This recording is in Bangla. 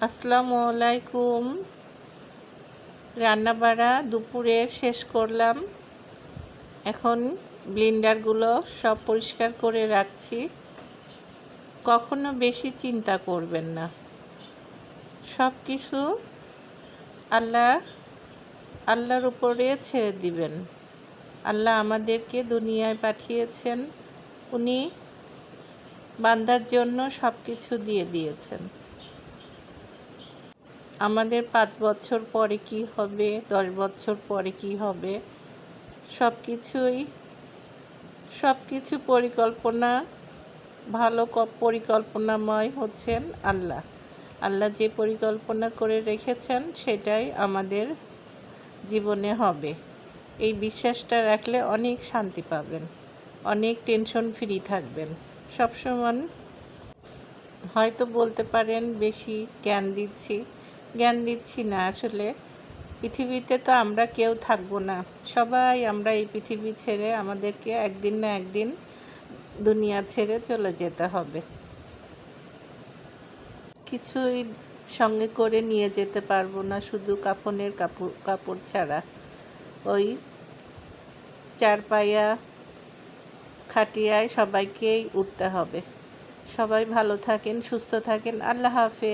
আসসালামু আলাইকুম। রান্নাবাড়া দুপুরের শেষ করলাম। এখন ব্লেন্ডারগুলো সব পরিষ্কার করে রাখছি। কখনো বেশি চিন্তা করবেন না, সব কিছু আল্লাহর উপরে ছেড়ে দিবেন। আল্লাহ আমাদেরকে দুনিয়ায় পাঠিয়েছেন, উনি বান্দার জন্য সব কিছু দিয়ে দিয়েছেন। আমাদের 5 বছর পরে কি হবে, 10 বছর পরে কি হবে, সব কিছু পরিকল্পনা, ভালো পরিকল্পনাময় হচ্ছেন আল্লাহ। আল্লাহ যে পরিকল্পনা করে রেখেছেন সেটাই আমাদের জীবনে হবে। এই বিশ্বাসটা রাখলে অনেক শান্তি পাবেন, অনেক টেনশন ফ্রি থাকবেন। সবসময় হয়তো বলতে পারেন বেশি জ্ঞান দিচ্ছি না। আসলে পৃথিবীতে তো আমরা কেউ থাকবো না, সবাই আমরা এই পৃথিবী ছেড়ে আমাদেরকে একদিন না একদিন দুনিয়া ছেড়ে চলে যেতে হবে। কিছুই সঙ্গে করে নিয়ে যেতে পারবো না, শুধু কাফনের কাপড় ছাড়া। ওই চারপায়া খাটিয়ায় সবাইকেই উঠতে হবে। সবাই ভালো থাকেন, সুস্থ থাকেন। আল্লাহ হাফেজ।